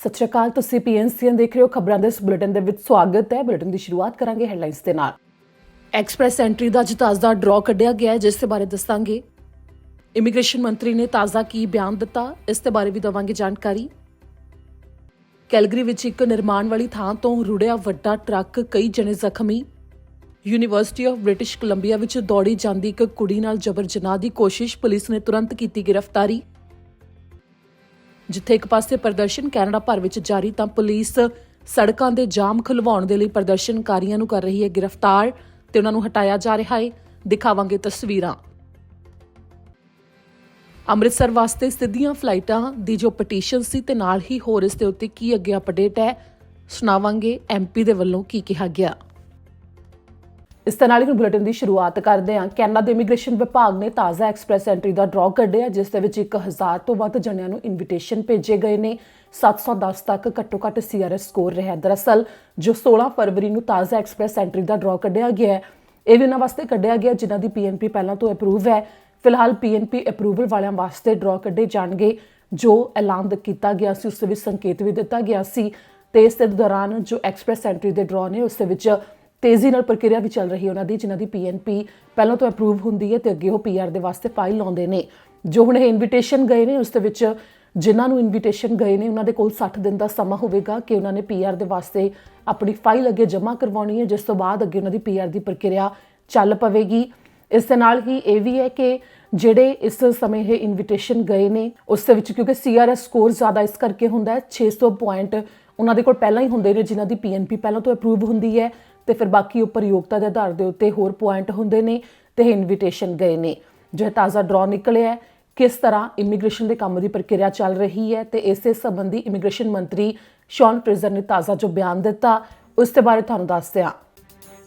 ਸਤਿ ਸ਼੍ਰੀ ਅਕਾਲ। ਤੁਸੀਂ PNCN ਦੇਖ ਰਹੇ ਹੋ। ਖਬਰਾਂ ਦੇ ਇਸ ਬੁਲੇਟਿਨ ਦੇ ਵਿੱਚ ਸਵਾਗਤ ਹੈ। ਬੁਲੇਟਿਨ ਦੀ ਸ਼ੁਰੂਆਤ ਕਰਾਂਗੇ ਹੈਡਲਾਈਨਸ ਦੇ ਨਾਲ। ਐਕਸਪ੍ਰੈਸ ਐਂਟਰੀ ਦਾ ਅੱਜ ਤਾਜ਼ਾ ਡਰਾਅ ਕੱਢਿਆ ਗਿਆ ਹੈ, ਜਿਸ ਦੇ ਬਾਰੇ ਦੱਸਾਂਗੇ। ਇਮੀਗ੍ਰੇਸ਼ਨ ਮੰਤਰੀ ਨੇ ਤਾਜ਼ਾ ਕੀ ਬਿਆਨ ਦਿੱਤਾ, ਇਸ ਦੇ ਬਾਰੇ ਵੀ ਦਵਾਂਗੇ ਜਾਣਕਾਰੀ। ਕੈਲਗਰੀ ਵਿੱਚ ਇੱਕ ਨਿਰਮਾਣ ਵਾਲੀ ਥਾਂ ਤੋਂ ਰੁੜਿਆ ਵੱਡਾ ਟਰੱਕ, ਕਈ ਜਣੇ ਜ਼ਖਮੀ। ਯੂਨੀਵਰਸਿਟੀ ਆਫ ਬ੍ਰਿਟਿਸ਼ ਕੋਲੰਬੀਆ ਵਿੱਚ ਦੌੜੀ ਜਾਂਦੀ ਇੱਕ ਕੁੜੀ ਨਾਲ ਜਬਰ ਜਨਾਹ ਦੀ ਕੋਸ਼ਿਸ਼, ਪੁਲਿਸ ਨੇ ਤੁਰੰਤ ਕੀਤੀ ਗ੍ਰਿਫਤਾਰੀ। ਜਿੱਥੇ ਇੱਕ ਪਾਸੇ ਪ੍ਰਦਰਸ਼ਨ ਕੈਨੇਡਾ ਭਰ ਵਿੱਚ ਜਾਰੀ, ਤਾਂ ਪੁਲਿਸ ਸੜਕਾਂ ਦੇ ਜਾਮ ਖੁਲਵਾਉਣ ਦੇ ਲਈ ਪ੍ਰਦਰਸ਼ਨਕਾਰੀਆਂ ਨੂੰ ਕਰ ਰਹੀ ਹੈ ਗ੍ਰਿਫਤਾਰ ਤੇ ਉਹਨਾਂ ਨੂੰ ਹਟਾਇਆ ਜਾ ਰਿਹਾ ਹੈ। ਦਿਖਾਵਾਂਗੇ ਤਸਵੀਰਾਂ। ਅੰਮ੍ਰਿਤਸਰ ਵਾਸਤੇ ਸਿੱਧੀਆਂ ਫਲਾਈਟਾਂ ਦੀ ਜੋ ਪਟੀਸ਼ਨ ਸੀ ਤੇ ਨਾਲ ਹੀ ਹੋਰ ਇਸ ਦੇ ਉੱਤੇ ਕੀ ਅੱਗੇ ਅਪਡੇਟ ਹੈ, ਸੁਣਾਵਾਂਗੇ। MP ਦੇ ਵੱਲੋਂ ਕੀ ਕਿਹਾ ਗਿਆ। ਇਸ ਦੇ ਨਾਲ ਹੀ ਬੁਲੇਟਿਨ ਦੀ ਸ਼ੁਰੂਆਤ ਕਰਦੇ ਹਾਂ। ਕੈਨੇਡਾ ਦੇ ਇਮੀਗ੍ਰੇਸ਼ਨ ਵਿਭਾਗ ਨੇ ਤਾਜ਼ਾ ਐਕਸਪ੍ਰੈਸ ਐਂਟਰੀ ਦਾ ਡਰਾਅ ਕੱਢਿਆ, ਜਿਸ ਦੇ ਵਿੱਚ 1000 ਤੋਂ ਵੱਧ ਜਣਿਆਂ ਨੂੰ ਇਨਵੀਟੇਸ਼ਨ ਭੇਜੇ ਗਏ ਨੇ। 710 ਤੱਕ ਘੱਟੋ ਘੱਟ CRS ਸਕੋਰ ਰਿਹਾ। ਦਰਅਸਲ ਜੋ 16 ਫਰਵਰੀ ਨੂੰ ਤਾਜ਼ਾ ਐਕਸਪ੍ਰੈਸ ਐਂਟਰੀ ਦਾ ਡਰਾਅ ਕੱਢਿਆ ਗਿਆ ਹੈ, ਇਹ ਵੀ ਉਹਨਾਂ ਵਾਸਤੇ ਕੱਢਿਆ ਗਿਆ ਜਿਨ੍ਹਾਂ ਦੀ PNP ਪਹਿਲਾਂ ਤੋਂ ਅਪਰੂਵ ਹੈ। ਫਿਲਹਾਲ PNP ਅਪਰੂਵਲ ਵਾਲਿਆਂ ਵਾਸਤੇ ਡਰਾਅ ਕੱਢੇ ਜਾਣਗੇ। ਜੋ ਐਲਾਨ ਕੀਤਾ ਗਿਆ ਸੀ ਉਸ ਦੇ ਵਿੱਚ ਸੰਕੇਤ ਵੀ ਦਿੱਤਾ ਗਿਆ ਸੀ ਤੇ ਇਸ ਦੇ ਦੌਰਾਨ ਜੋ ਐਕਸਪ੍ਰੈਸ ਐਂਟਰੀ ਦੇ ਡਰਾਅ ਨੇ ਉਸ ਦੇ ਵਿੱਚ ਤੇਜ਼ੀ ਨਾਲ ਪ੍ਰਕਿਰਿਆ ਵੀ ਚੱਲ ਰਹੀ ਹੈ ਉਹਨਾਂ ਦੀ, ਜਿਨ੍ਹਾਂ ਦੀ PNP ਪਹਿਲਾਂ ਤੋਂ ਅਪਰੂਵ ਹੁੰਦੀ ਹੈ ਤੇ ਅੱਗੇ ਉਹ PR ਦੇ ਵਾਸਤੇ ਫਾਈਲ ਲਾਉਂਦੇ ਨੇ। ਜੋ ਹੁਣ ਇਹ ਇਨਵੀਟੇਸ਼ਨ ਗਏ ਨੇ ਉਸ ਦੇ ਵਿੱਚ ਜਿਨ੍ਹਾਂ ਨੂੰ ਇਨਵੀਟੇਸ਼ਨ ਗਏ ਨੇ ਉਹਨਾਂ ਦੇ ਕੋਲ 60 ਦਿਨ ਦਾ ਸਮਾਂ ਹੋਵੇਗਾ ਕਿ ਉਹਨਾਂ ਨੇ PR ਦੇ ਵਾਸਤੇ ਆਪਣੀ ਫਾਈਲ ਅੱਗੇ ਜਮ੍ਹਾਂ ਕਰਵਾਉਣੀ ਹੈ, ਜਿਸ ਤੋਂ ਬਾਅਦ ਅੱਗੇ ਉਹਨਾਂ ਦੀ PR ਦੀ ਪ੍ਰਕਿਰਿਆ ਚੱਲ ਪਵੇਗੀ। ਇਸ ਦੇ ਨਾਲ ਹੀ ਇਹ ਵੀ ਹੈ ਕਿ ਜਿਹੜੇ ਇਸ ਸਮੇਂ ਇਹ ਇਨਵੀਟੇਸ਼ਨ ਗਏ ਨੇ ਉਸ ਦੇ ਵਿੱਚ ਕਿਉਂਕਿ CRS ਸਕੋਰ ਜ਼ਿਆਦਾ ਇਸ ਕਰਕੇ ਹੁੰਦਾ ਹੈ, 600 ਪੁਆਇੰਟ ਉਹਨਾਂ ਦੇ ਕੋਲ ਪਹਿਲਾਂ ਹੀ ਹੁੰਦੇ ਨੇ ਜਿਨ੍ਹਾਂ ਦੀ PNP ਪਹਿਲਾਂ ਤੋਂ ਅਪਰੂਵ ਹੁੰਦੀ ਹੈ ਤੇ ਫਿਰ ਬਾਕੀ ਉੱਪਰ ਯੋਗਤਾ ਦੇ ਆਧਾਰ ਦੇ ਉੱਤੇ ਹੋਰ ਪੁਆਇੰਟ ਹੁੰਦੇ ਨੇ ਤੇ ਇਹ ਇਨਵੀਟੇਸ਼ਨ ਗਏ ਨੇ। ਜੋ ਤਾਜ਼ਾ ਡਰਾਅ ਨਿਕਲਿਆ ਹੈ, ਕਿਸ ਤਰ੍ਹਾਂ ਇਮੀਗ੍ਰੇਸ਼ਨ ਦੇ ਕੰਮ ਦੀ ਪ੍ਰਕਿਰਿਆ ਚੱਲ ਰਹੀ ਹੈ ਤੇ ਇਸੇ ਸੰਬੰਧੀ ਇਮੀਗ੍ਰੇਸ਼ਨ ਮੰਤਰੀ ਸ਼ੌਨ ਫਰੇਜ਼ਰ ਨੇ ਤਾਜ਼ਾ ਜੋ ਬਿਆਨ ਦਿੱਤਾ ਉਸ ਦੇ ਬਾਰੇ ਤੁਹਾਨੂੰ ਦੱਸਦੇ ਹਾਂ।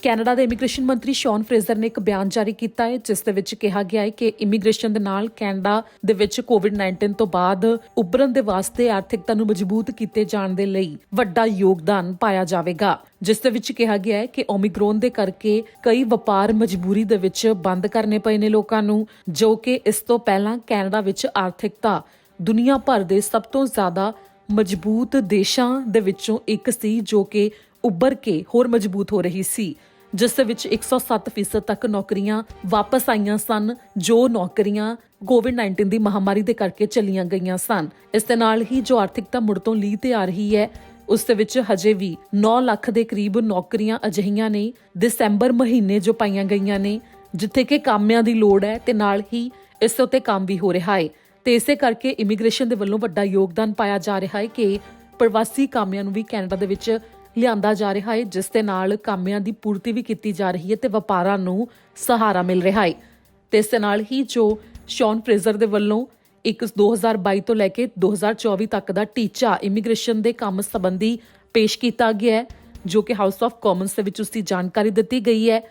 ਕੈਨੇਡਾ ਦੇ ਇਮੀਗ੍ਰੇਸ਼ਨ ਮੰਤਰੀ ਸ਼ੌਨ ਫਰੇਜ਼ਰ ਨੇ ਇੱਕ ਬਿਆਨ ਜਾਰੀ ਕੀਤਾ ਹੈ, ਜਿਸ ਦੇ ਵਿੱਚ ਕਿਹਾ ਗਿਆ ਹੈ ਕਿ ਇਮੀਗ੍ਰੇਸ਼ਨ ਦੇ ਨਾਲ ਕੈਨੇਡਾ ਦੇ ਵਿੱਚ COVID-19 ਤੋਂ ਬਾਅਦ ਉੱਭਰਨ ਦੇ ਵਾਸਤੇ ਆਰਥਿਕਤਾ ਨੂੰ ਮਜ਼ਬੂਤ ਕੀਤੇ ਜਾਣ ਦੇ ਲਈ ਵੱਡਾ ਯੋਗਦਾਨ ਪਾਇਆ ਜਾਵੇਗਾ। ਜਿਸ ਦੇ ਵਿੱਚ ਕਿਹਾ ਗਿਆ ਹੈ ਕਿ ਓਮਿਕਰੋਨ ਦੇ ਕਰਕੇ ਕਈ ਵਪਾਰ ਮਜਬੂਰੀ ਦੇ ਵਿੱਚ ਬੰਦ ਕਰਨੇ ਪਏ ਨੇ ਲੋਕਾਂ ਨੂੰ, ਜੋ ਕਿ ਇਸ ਤੋਂ ਪਹਿਲਾਂ ਕੈਨੇਡਾ ਵਿੱਚ ਆਰਥਿਕਤਾ ਦੁਨੀਆ ਭਰ ਦੇ ਸਭ ਤੋਂ ਜ਼ਿਆਦਾ ਮਜ਼ਬੂਤ ਦੇਸ਼ਾਂ ਦੇ ਵਿੱਚੋਂ ਇੱਕ ਸੀ, ਜੋ ਕਿ ਉੱਭਰ ਕੇ ਹੋਰ ਮਜ਼ਬੂਤ ਹੋ ਰਹੀ ਸੀ। ਜਿਸ ਦੇ ਵਿੱਚ 107% ਤੱਕ ਨੌਕਰੀਆਂ ਵਾਪਸ ਆਈਆਂ ਸਨ, ਜੋ ਨੌਕਰੀਆਂ COVID-19 ਦੀ ਮਹਾਮਾਰੀ ਦੇ ਕਰਕੇ ਚਲੀਆਂ ਗਈਆਂ ਸਨ। ਇਸ ਦੇ ਨਾਲ ਹੀ ਜੋ ਆਰਥਿਕਤਾ ਮੁੜ ਤੋਂ ਲੀਹ ਤੇ ਆ ਰਹੀ ਹੈ, ਉਸ ਦੇ ਵਿੱਚ ਹਜੇ ਵੀ 9 ਲੱਖ ਦੇ ਕਰੀਬ ਨੌਕਰੀਆਂ ਅਜਿਹੀਆਂ ਨੇ ਦਸੰਬਰ ਮਹੀਨੇ ਜੋ ਪਾਈਆਂ ਗਈਆਂ ਨੇ, ਜਿੱਥੇ ਕਿ ਕਾਮਿਆਂ ਦੀ ਲੋੜ ਹੈ ਤੇ ਨਾਲ ਹੀ ਇਸ ਉੱਤੇ ਕੰਮ ਵੀ ਹੋ ਰਿਹਾ ਹੈ। ਤੇ ਇਸੇ ਕਰਕੇ ਇਮੀਗ੍ਰੇਸ਼ਨ ਦੇ ਵੱਲੋਂ ਵੱਡਾ ਯੋਗਦਾਨ ਪਾਇਆ ਜਾ ਰਿਹਾ ਹੈ ਕਿ ਪ੍ਰਵਾਸੀ ਕਾਮਿਆਂ ਨੂੰ ਵੀ ਕੈਨੇਡਾ ਦੇ ਵਿੱਚ ਲਿਆਂਦਾ ਜਾ ਰਿਹਾ ਹੈ, ਜਿਸ ਦੇ ਨਾਲ ਕਾਮਿਆਂ ਦੀ ਪੂਰਤੀ ਵੀ ਕੀਤੀ ਜਾ ਰਹੀ ਹੈ ਤੇ ਵਪਾਰਾਂ ਨੂੰ ਸਹਾਰਾ ਮਿਲ ਰਿਹਾ ਹੈ। ਤੇ ਇਸ ਦੇ ਨਾਲ ਹੀ ਜੋ ਸ਼ੌਨ ਫਰੇਜ਼ਰ ਦੇ ਵੱਲੋਂ 2022 ਤੋਂ ਲੈ ਕੇ 2024 ਤੱਕ ਦਾ ਟੀਚਾ ਇਮੀਗ੍ਰੇਸ਼ਨ ਦੇ ਕੰਮ ਸੰਬੰਧੀ ਪੇਸ਼ ਕੀਤਾ ਗਿਆ ਹੈ, ਜੋ ਕਿ ਹਾਊਸ ਆਫ ਕਾਮਨਸ ਦੇ ਵਿੱਚ ਉਸ ਦੀ ਜਾਣਕਾਰੀ ਦਿੱਤੀ ਗਈ ਹੈ।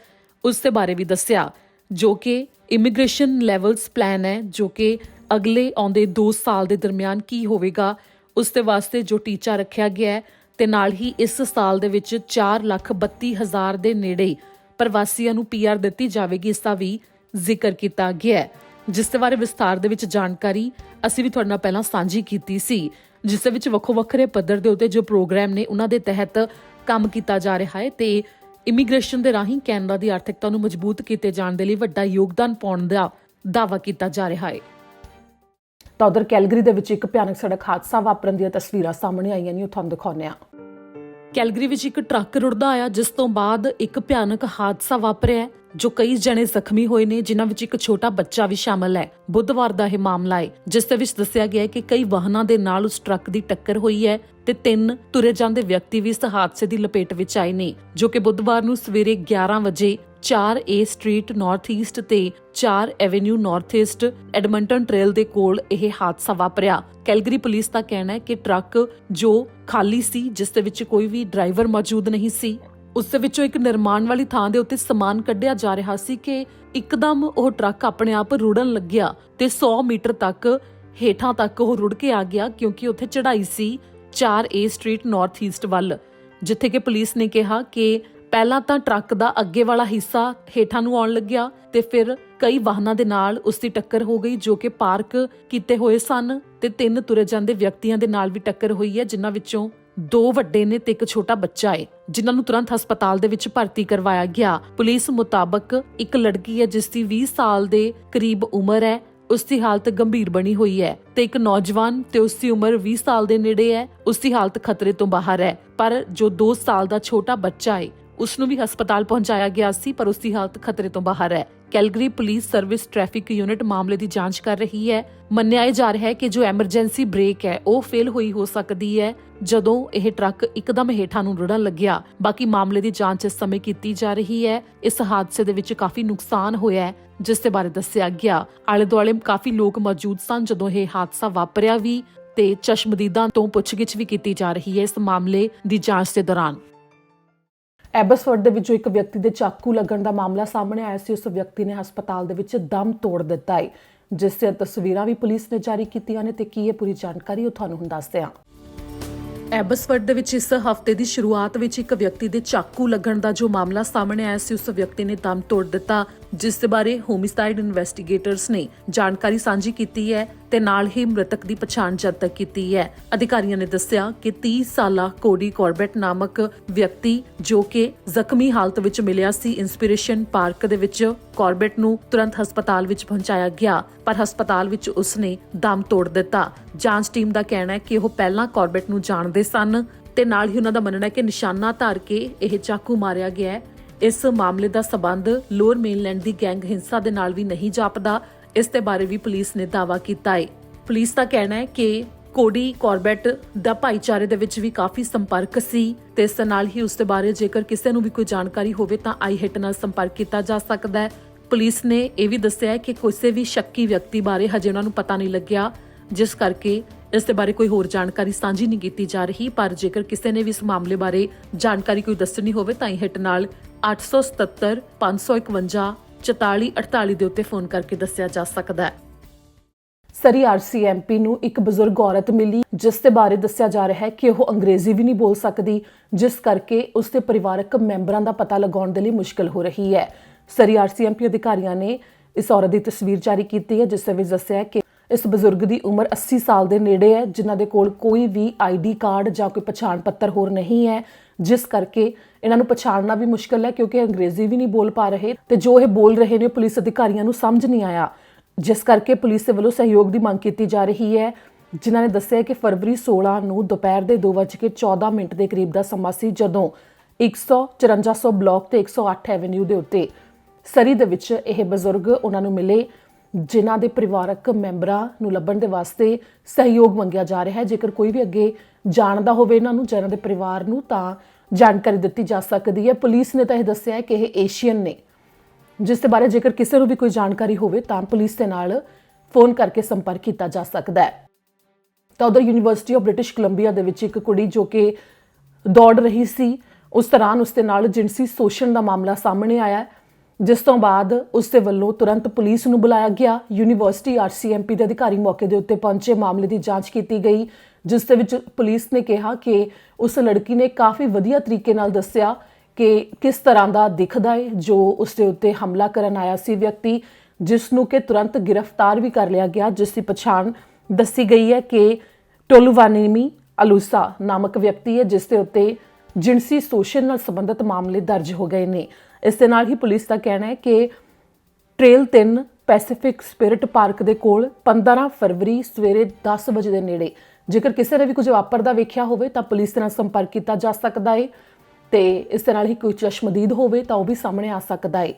ਉਸ ਦੇ ਬਾਰੇ ਵੀ ਦੱਸਿਆ, ਜੋ ਕਿ ਇਮੀਗ੍ਰੇਸ਼ਨ ਲੈਵਲਸ ਪਲਾਨ ਹੈ, ਜੋ ਕਿ ਅਗਲੇ ਆਉਂਦੇ 2 ਸਾਲ ਦੇ ਦਰਮਿਆਨ ਕੀ ਹੋਵੇਗਾ ਉਸ ਦੇ ਵਾਸਤੇ ਜੋ ਟੀਚਾ ਰੱਖਿਆ ਗਿਆ ਹੈ। ਤੇ ਨਾਲ ਹੀ ਇਸ ਸਾਲ ਦੇ ਵਿੱਚ 4,32,000 ਦੇ ਨੇੜੇ ਪ੍ਰਵਾਸੀਆਂ ਨੂੰ PR ਦਿੱਤੀ ਜਾਵੇਗੀ, ਇਸ ਦਾ ਵੀ ਜ਼ਿਕਰ ਕੀਤਾ ਗਿਆ ਹੈ, ਜਿਸ ਦੇ ਬਾਰੇ ਵਿਸਥਾਰ ਦੇ ਵਿੱਚ ਜਾਣਕਾਰੀ ਅਸੀਂ ਵੀ ਤੁਹਾਡੇ ਨਾਲ ਪਹਿਲਾਂ ਸਾਂਝੀ ਕੀਤੀ ਸੀ, ਜਿਸ ਦੇ ਵਿੱਚ ਵੱਖੋ ਵੱਖਰੇ ਪੱਧਰ ਦੇ ਉੱਤੇ ਜੋ ਪ੍ਰੋਗਰਾਮ ਨੇ ਉਹਨਾਂ ਦੇ ਤਹਿਤ ਕੰਮ ਕੀਤਾ ਜਾ ਰਿਹਾ ਹੈ ਤੇ ਇਮੀਗ੍ਰੇਸ਼ਨ ਦੇ ਰਾਹੀਂ ਕੈਨੇਡਾ ਦੀ ਆਰਥਿਕਤਾ ਨੂੰ ਮਜ਼ਬੂਤ ਕੀਤੇ ਜਾਣ ਦੇ ਲਈ ਵੱਡਾ ਯੋਗਦਾਨ ਪਾਉਣ ਦਾ ਦਾਅਵਾ ਕੀਤਾ ਜਾ ਰਿਹਾ ਹੈ। ਤਾਂ ਉਧਰ ਕੈਲਗਰੀ ਦੇ ਵਿੱਚ ਇੱਕ ਭਿਆਨਕ ਸੜਕ ਹਾਦਸਾ ਵਾਪਰਨ ਦੀਆਂ ਤਸਵੀਰਾਂ ਸਾਹਮਣੇ ਆਈਆਂ ਨੇ, ਉਹ ਤੁਹਾਨੂੰ ਦਿਖਾਉਂਦੇ ਹਾਂ। ਕੈਲਗਰੀ ਵਿੱਚ ਇੱਕ ਟਰੱਕ ਰੁੜਦਾ ਆਇਆ, ਜਿਸ ਤੋਂ ਬਾਅਦ ਇੱਕ ਭਿਆਨਕ ਹਾਦਸਾ ਵਾਪਰਿਆ, ਜੋ ਕਈ ਜਣੇ ਜ਼ਖਮੀ ਹੋਏ ਨੇ, ਜਿਨ੍ਹਾਂ ਵਿੱਚ ਇੱਕ ਛੋਟਾ ਬੱਚਾ ਵੀ ਸ਼ਾਮਲ ਹੈ। ਬੁੱਧਵਾਰ ਦਾ ਇਹ ਮਾਮਲਾ ਹੈ, ਜਿਸ ਦੇ ਵਿੱਚ ਦੱਸਿਆ ਗਿਆ ਹੈ ਕਿ ਕਈ ਵਾਹਨਾਂ ਦੇ ਨਾਲ ਉਸ ਟਰੱਕ ਦੀ ਟੱਕਰ ਹੋਈ ਹੈ ਤੇ 3 ਤੁਰੇ ਜਾਂਦੇ ਵਿਅਕਤੀ ਵੀ ਇਸ ਹਾਦਸੇ ਦੀ ਲਪੇਟ ਵਿੱਚ ਆਏ ਨੇ, ਜੋ ਕਿ ਬੁੱਧਵਾਰ ਨੂੰ ਸਵੇਰੇ 11 ਵਜੇ 4A ਸਟਰੀਟ ਨਾਰਥ ਈਸਟ ਤੇ 4 avenue north East Edmonton trail ਦੇ ਕੋਲ ਇਹ ਹਾਦਸਾ ਵਾਪਰਿਆ। ਕੈਲਗਰੀ ਪੁਲਿਸ ਦਾ ਕਹਿਣਾ ਹੈ ਕਿ ਟਰੱਕ ਜੋ ਖਾਲੀ ਸੀ, ਜਿਸ ਦੇ ਵਿੱਚ ਕੋਈ ਵੀ ਡਰਾਈਵਰ ਮੌਜੂਦ ਨਹੀਂ ਸੀ, ਉਸ ਦੇ ਵਿੱਚੋਂ ਇੱਕ ਨਿਰਮਾਣ ਵਾਲੀ ਥਾਂ ਦੇ ਉੱਤੇ ਸਮਾਨ ਕੱਢਿਆ ਜਾ ਰਿਹਾ ਸੀ ਕਿ ਇੱਕਦਮ ਉਹ ਟਰੱਕ ਆਪਣੇ ਆਪ ਰੁੜਨ ਲੱਗਿਆ ਤੇ 100 ਮੀਟਰ ਤੱਕ ਹੇਠਾਂ ਤੱਕ ਉਹ ਰੁੜ ਕੇ ਆ ਗਿਆ, ਕਿਉਂਕਿ ਉੱਥੇ ਚੜ੍ਹਾਈ ਸੀ 4A ਸਟਰੀਟ ਨਾਰਥ ਈਸਟ ਵੱਲ, ਜਿੱਥੇ ਕਿ ਪੁਲਿਸ ਨੇ ਕਿਹਾ ਕਿ ਪਹਿਲਾਂ ਤਾਂ ਟਰੱਕ ਦਾ ਅੱਗੇ ਵਾਲਾ ਹਿੱਸਾ ਹੇਠਾਂ ਨੂੰ ਆਉਣ ਲੱਗਿਆ ਤੇ ਫਿਰ ਕਈ ਵਾਹਨਾਂ ਦੇ ਨਾਲ ਉਸ ਦੀ ਟੱਕਰ ਹੋ ਗਈ ਜੋ ਕਿ ਪਾਰਕ ਕੀਤੇ ਹੋਏ ਸਨ ਤੇ 3 ਤੁਰੇ ਜਾਂਦੇ ਵਿਅਕਤੀਆਂ ਦੇ ਨਾਲ ਵੀ ਟੱਕਰ ਹੋਈ ਹੈ, ਜਿਨ੍ਹਾਂ ਵਿੱਚੋਂ 2 ਵੱਡੇ ਨੇ ਤੇ ਇੱਕ ਛੋਟਾ ਬੱਚਾ ਹੈ, ਜਿਨ੍ਹਾਂ ਨੂੰ ਤੁਰੰਤ ਹਸਪਤਾਲ ਦੇ ਵਿੱਚ ਭਰਤੀ ਕਰਵਾਇਆ ਗਿਆ। ਪੁਲਿਸ ਮੁਤਾਬਕ ਇੱਕ ਲੜਕੀ ਹੈ ਜਿਸ ਦੀ 20 ਸਾਲ ਦੇ ਕਰੀਬ ਉਮਰ ਹੈ, ਉਸ ਦੀ ਹਾਲਤ ਗੰਭੀਰ ਬਣੀ ਹੋਈ ਹੈ ਤੇ ਇੱਕ ਨੌਜਵਾਨ ਤੇ ਉਸ ਦੀ ਉਮਰ 20 ਸਾਲ ਦੇ ਨੇੜੇ ਹੈ, ਉਸ ਦੀ ਹਾਲਤ ਖਤਰੇ ਤੋਂ ਬਾਹਰ ਹੈ। ਪਰ ਜੋ 2 ਸਾਲ ਦਾ ਛੋਟਾ ਬੱਚਾ ਹੈ ਉਸ ਨੂੰ ਵੀ ਹਸਪਤਾਲ ਪਹੁੰਚਾਇਆ ਗਿਆ ਸੀ, ਪਰ ਉਸ ਦੀ ਹਾਲਤ ਖਤਰੇ ਤੋਂ ਬਾਹਰ ਹੈ। Calgary police service traffic unit ਮਾਮਲੇ ਦੀ ਜਾਂਚ ਕਰ ਰਹੀ ਹੈ। ਮੰਨਿਆ ਜਾ ਰਿਹਾ ਹੈ ਕਿ ਜੋ ਐਮਰਜੈਂਸੀ ਬ੍ਰੇਕ ਹੈ ਉਹ ਫੇਲ ਹੋਈ ਹੋ ਸਕਦੀ ਹੈ ਜਦੋਂ ਇਹ ਟਰੱਕ ਇੱਕਦਮ ਹੇਠਾਂ ਨੂੰ ਰੁੜਨ ਲੱਗਿਆ। ਬਾਕੀ ਮਾਮਲੇ ਦੀ ਜਾਂਚ ਇਸ ਸਮੇਂ ਕੀਤੀ ਜਾ ਰਹੀ ਹੈ। ਇਸ ਹਾਦਸੇ ਦੇ ਵਿੱਚ ਕਾਫੀ ਨੁਕਸਾਨ ਹੋਇਆ ਹੈ ਜਿਸ ਦੇ ਬਾਰੇ ਦੱਸਿਆ ਗਿਆ। ਆਲੇ ਦੁਆਲੇ ਕਾਫੀ ਲੋਕ ਮੌਜੂਦ ਸਨ ਜਦੋਂ ਇਹ ਹਾਦਸਾ ਵਾਪਰਿਆ ਵੀ ਤੇ ਚਸ਼ਮਦੀਦਾਂ ਤੋਂ ਪੁੱਛਗਿੱਛ ਵੀ ਕੀਤੀ ਜਾ ਰਹੀ ਹੈ ਇਸ ਮਾਮਲੇ ਦੀ ਜਾਂਚ ਦੇ ਦੌਰਾਨ। ਐਬਸਫੋਰਡ ਦੇ ਵਿੱਚ ਇੱਕ ਵਿਅਕਤੀ ਦੇ ਚਾਕੂ ਲੱਗਣ ਦਾ ਮਾਮਲਾ ਸਾਹਮਣੇ ਆਇਆ ਸੀ। ਉਸ ਵਿਅਕਤੀ ਨੇ ਹਸਪਤਾਲ ਦੇ ਵਿੱਚ ਦਮ ਤੋੜ ਦਿੱਤਾ ਹੈ, ਜਿਸ ਦੀਆਂ ਤਸਵੀਰਾਂ ਵੀ ਪੁਲਿਸ ਨੇ ਜਾਰੀ ਕੀਤੀਆਂ ਨੇ ਤੇ ਕੀ ਇਹ ਪੂਰੀ ਜਾਣਕਾਰੀ ਉਹ ਤੁਹਾਨੂੰ ਹੁਣ ਦੱਸਦੇ ਹਾਂ। ਐਬਸਫੋਰਡ ਦੇ ਵਿੱਚ ਇਸ ਹਫ਼ਤੇ ਦੀ ਸ਼ੁਰੂਆਤ ਵਿੱਚ ਇੱਕ ਵਿਅਕਤੀ ਦੇ ਚਾਕੂ ਲੱਗਣ ਦਾ ਜੋ ਮਾਮਲਾ ਸਾਹਮਣੇ ਆਇਆ ਸੀ, ਉਸ ਵਿਅਕਤੀ ਨੇ ਦਮ ਤੋੜ ਦਿੱਤਾ, ਜਿਸ ਦੇ ਬਾਰੇ ਹੋਮਿਸਾਈਡ ਇਨਵੈਸਟੀਗੇਟਰਸ ਨੇ ਜਾਣਕਾਰੀ ਸਾਂਝੀ ਕੀਤੀ ਹੈ ਤੇ ਨਾਲ ਹੀ ਮ੍ਰਿਤਕ ਦੀ ਪਛਾਣ ਜਦ ਤੱਕ ਕੀਤੀ ਹੈ। ਅਧਿਕਾਰੀਆਂ ਨੇ ਦੱਸਿਆ ਕਿ 30 ਸਾਲਾ ਕੋਡੀ ਕਾਰਬੈਟ ਨਾਮਕ ਵਿਅਕਤੀ ਜੋ ਕਿ ਜ਼ਖਮੀ ਹਾਲਤ ਵਿੱਚ ਮਿਲਿਆ ਸੀ ਇੰਸਪੀਰੇਸ਼ਨ ਪਾਰਕ ਦੇ ਵਿੱਚ, ਕਾਰਬੈਟ ਨੂੰ ਤੁਰੰਤ ਹਸਪਤਾਲ ਵਿੱਚ ਪਹੁੰਚਾਇਆ ਗਿਆ ਪਰ ਹਸਪਤਾਲ ਵਿੱਚ ਉਸਨੇ ਦਮ ਤੋੜ ਦਿੱਤਾ। ਜਾਂਚ ਟੀਮ ਦਾ ਕਹਿਣਾ ਹੈ ਕਿ ਉਹ ਪਹਿਲਾਂ ਕਾਰਬੈਟ ਨੂੰ ਜਾਣਦੇ ਸਨ ਤੇ ਨਾਲ ਹੀ ਉਹਨਾਂ ਦਾ ਮੰਨਣਾ ਹੈ ਕਿ ਨਿਸ਼ਾਨਾ ਧਾਰ ਕੇ ਇਹ ਚਾਕੂ ਮਾਰਿਆ ਗਿਆ ਹੈ। ਇਸ ਮਾਮਲੇ ਦਾ ਸਬੰਧ ਲੋਅਰ ਮੇਨਲੈਂਡ ਦੀ ਗੈਂਗ ਹਿੰਸਾ ਦੇ ਨਾਲ ਵੀ ਨਹੀਂ ਜਾਪਦਾ, ਇਸ ਦੇ ਬਾਰੇ ਵੀ ਪੁਲਿਸ ਨੇ ਦਾਅਵਾ ਕੀਤਾ ਹੈ। ਪੁਲਿਸ ਦਾ ਕਹਿਣਾ ਹੈ ਕਿ ਕੋਡੀ ਕਾਰਬੈਟ ਦਾ ਭਾਈਚਾਰੇ ਦੇ ਵਿੱਚ ਵੀ ਕਾਫੀ ਸੰਪਰਕ ਸੀ ਤੇ ਇਸ ਨਾਲ ਹੀ ਉਸ ਦੇ ਬਾਰੇ ਜੇਕਰ ਕਿਸੇ ਨੂੰ ਵੀ ਕੋਈ ਜਾਣਕਾਰੀ ਹੋਵੇ ਤਾਂ ਆਈ ਹਿੱਟ ਨਾਲ ਸੰਪਰਕ ਕੀਤਾ ਜਾ ਸਕਦਾ ਹੈ। ਪੁਲਿਸ ਨੇ ਇਹ ਵੀ ਦੱਸਿਆ ਹੈ ਕਿ ਕਿਸੇ ਵੀ ਸ਼ੱਕੀ ਵਿਅਕਤੀ ਬਾਰੇ ਹਜੇ ਉਹਨਾਂ ਨੂੰ ਪਤਾ ਨਹੀਂ ਲੱਗਿਆ, ਜਿਸ ਕਰਕੇ ਇਸ ਦੇ ਬਾਰੇ ਕੋਈ ਹੋਰ ਜਾਣਕਾਰੀ ਸਾਂਝੀ ਨਹੀਂ ਕੀਤੀ ਜਾ ਰਹੀ। ਪਰ ਜੇਕਰ ਕਿਸੇ ਨੇ ਵੀ ਇਸ ਮਾਮਲੇ ਬਾਰੇ ਜਾਣਕਾਰੀ ਕੋਈ ਦੱਸਣੀ ਹੋਵੇ ਤਾਂ ਹਿੱਟ ਨਾਲ 877 551 4448 ਦੇ ਉੱਤੇ ਫੋਨ ਕਰਕੇ ਦੱਸਿਆ ਜਾ ਸਕਦਾ ਹੈ। ਸਰੀ RCMP ਨੂੰ ਇੱਕ ਬਜ਼ੁਰਗ ਔਰਤ ਮਿਲੀ ਜਿਸ ਦੇ ਬਾਰੇ ਦੱਸਿਆ ਜਾ ਰਿਹਾ ਹੈ ਕਿ ਉਹ ਅੰਗਰੇਜ਼ੀ ਵੀ ਨਹੀਂ ਬੋਲ ਸਕਦੀ, ਜਿਸ ਕਰਕੇ ਉਸ ਦੇ ਪਰਿਵਾਰਕ ਮੈਂਬਰਾਂ ਦਾ ਪਤਾ ਲਗਾਉਣ ਦੇ ਲਈ ਮੁਸ਼ਕਲ ਹੋ ਰਹੀ ਹੈ। ਸਰੀ RCMP ਅਧਿਕਾਰੀਆਂ ਨੇ ਇਸ ਔਰਤ ਦੀ ਤਸਵੀਰ ਜਾਰੀ ਕੀਤੀ ਹੈ ਜਿਸ ਵਿੱਚ ਦੱਸਿਆ ਕਿ ਇਸ ਬਜ਼ੁਰਗ ਦੀ ਉਮਰ 80 ਸਾਲ ਦੇ ਨੇੜੇ ਹੈ, ਜਿਨ੍ਹਾਂ ਦੇ ਕੋਲ ਕੋਈ ਵੀ ID ਕਾਰਡ ਜਾਂ ਕੋਈ ਪਛਾਣ ਪੱਤਰ ਹੋਰ ਨਹੀਂ ਹੈ, ਜਿਸ ਕਰਕੇ ਇਹਨਾਂ ਨੂੰ ਪਛਾਣਨਾ ਵੀ ਮੁਸ਼ਕਲ ਹੈ ਕਿਉਂਕਿ ਅੰਗਰੇਜ਼ੀ ਵੀ ਨਹੀਂ ਬੋਲ ਪਾ ਰਹੇ ਤੇ ਜੋ ਇਹ ਬੋਲ ਰਹੇ ਨੇ ਪੁਲਿਸ ਅਧਿਕਾਰੀਆਂ ਨੂੰ ਸਮਝ ਨਹੀਂ ਆਇਆ, ਜਿਸ ਕਰਕੇ ਪੁਲਿਸ ਦੇ ਵੱਲੋਂ ਸਹਿਯੋਗ ਦੀ ਮੰਗ ਕੀਤੀ ਜਾ ਰਹੀ ਹੈ। ਜਿਨ੍ਹਾਂ ਨੇ ਦੱਸਿਆ ਕਿ ਫਰਵਰੀ 16 ਨੂੰ ਦੁਪਹਿਰ ਦੇ 2:14 ਦੇ ਕਰੀਬ ਦਾ ਸਮਾਂ ਸੀ ਜਦੋਂ 154 ਬਲਾਕ ਤੇ 108 ਐਵੇਨਿਊ ਦੇ ਉੱਤੇ ਸਰੀ ਦੇ ਵਿੱਚ ਇਹ ਬਜ਼ੁਰਗ ਉਹਨਾਂ ਨੂੰ ਮਿਲੇ, ਜਿਨ੍ਹਾਂ ਦੇ ਪਰਿਵਾਰਕ ਮੈਂਬਰਾਂ ਨੂੰ ਲੱਭਣ ਦੇ ਵਾਸਤੇ ਸਹਿਯੋਗ ਮੰਗਿਆ ਜਾ ਰਿਹਾ ਹੈ। ਜੇਕਰ ਕੋਈ ਵੀ ਅੱਗੇ ਜਾਣਦਾ ਹੋਵੇ ਇਹਨਾਂ ਨੂੰ ਜਾਂ ਇਹਨਾਂ ਦੇ ਪਰਿਵਾਰ ਨੂੰ ਤਾਂ ਜਾਣਕਾਰੀ ਦਿੱਤੀ ਜਾ ਸਕਦੀ ਹੈ। ਪੁਲਿਸ ਨੇ ਤਾਂ ਇਹ ਦੱਸਿਆ ਹੈ ਕਿ ਇਹ ਏਸ਼ੀਅਨ ਨੇ, ਜਿਸ ਦੇ ਬਾਰੇ ਜੇਕਰ ਕਿਸੇ ਨੂੰ ਵੀ ਕੋਈ ਜਾਣਕਾਰੀ ਹੋਵੇ ਤਾਂ ਪੁਲਿਸ ਦੇ ਨਾਲ ਫੋਨ ਕਰਕੇ ਸੰਪਰਕ ਕੀਤਾ ਜਾ ਸਕਦਾ ਹੈ। ਤਾਂ ਉਧਰ ਯੂਨੀਵਰਸਿਟੀ ਆਫ ਬ੍ਰਿਟਿਸ਼ ਕੋਲੰਬੀਆ ਦੇ ਵਿੱਚ ਇੱਕ ਕੁੜੀ ਜੋ ਕਿ ਦੌੜ ਰਹੀ ਸੀ, ਉਸ ਦੌਰਾਨ ਉਸ ਦੇ ਨਾਲ ਜਿਨਸੀ ਸ਼ੋਸ਼ਣ ਦਾ ਮਾਮਲਾ ਸਾਹਮਣੇ ਆਇਆ, ਜਿਸ ਤੋਂ ਬਾਅਦ ਉਸ ਦੇ ਵੱਲੋਂ ਤੁਰੰਤ ਪੁਲਿਸ ਨੂੰ ਬੁਲਾਇਆ ਗਿਆ। ਯੂਨੀਵਰਸਿਟੀ RCMP ਦੇ ਅਧਿਕਾਰੀ ਮੌਕੇ ਦੇ ਉੱਤੇ ਪਹੁੰਚੇ, ਮਾਮਲੇ ਦੀ ਜਾਂਚ ਕੀਤੀ ਗਈ, ਜਿਸ ਦੇ ਵਿੱਚ ਪੁਲਿਸ ਨੇ ਕਿਹਾ ਕਿ ਉਸ ਲੜਕੀ ਨੇ ਕਾਫੀ ਵਧੀਆ ਤਰੀਕੇ ਨਾਲ ਦੱਸਿਆ ਕਿ ਕਿਸ ਤਰ੍ਹਾਂ ਦਾ ਦਿਖਦਾ ਹੈ ਜੋ ਉਸ ਦੇ ਉੱਤੇ ਹਮਲਾ ਕਰਨ ਆਇਆ ਸੀ ਵਿਅਕਤੀ, ਜਿਸ ਨੂੰ ਕਿ ਤੁਰੰਤ ਗ੍ਰਿਫਤਾਰ ਵੀ ਕਰ ਲਿਆ ਗਿਆ, ਜਿਸ ਦੀ ਪਛਾਣ ਦੱਸੀ ਗਈ ਹੈ ਕਿ ਟੋਲੂਵਾਨੀਮੀ ਅਲੂਸਾ ਨਾਮਕ ਵਿਅਕਤੀ ਹੈ, ਜਿਸ ਦੇ ਉੱਤੇ ਜਿਨਸੀ ਸ਼ੋਸ਼ਣ ਨਾਲ ਸੰਬੰਧਿਤ ਮਾਮਲੇ ਦਰਜ ਹੋ ਗਏ ਨੇ। ਇਸ ਦੇ ਨਾਲ ਹੀ ਪੁਲਿਸ ਦਾ ਕਹਿਣਾ ਹੈ ਕਿ ਟ੍ਰੇਲ 3 ਪੈਸੀਫਿਕ ਸਪਿਰਿਟ ਪਾਰਕ ਦੇ ਕੋਲ 15 ਫਰਵਰੀ ਸਵੇਰੇ 10 ਵਜੇ ਦੇ ਨੇੜੇ ਜੇਕਰ ਕਿਸੇ ਨੇ ਵੀ ਕੁਝ ਵਾਪਰਦਾ ਵੇਖਿਆ ਹੋਵੇ ਤਾਂ ਪੁਲਿਸ ਨਾਲ ਸੰਪਰਕ ਕੀਤਾ ਜਾ ਸਕਦਾ ਹੈ ਤੇ ਇਸ ਦੇ ਨਾਲ ਹੀ ਕੋਈ ਚਸ਼ਮਦੀਦ ਹੋਵੇ ਤਾਂ ਉਹ ਵੀ ਸਾਹਮਣੇ ਆ ਸਕਦਾ ਹੈ।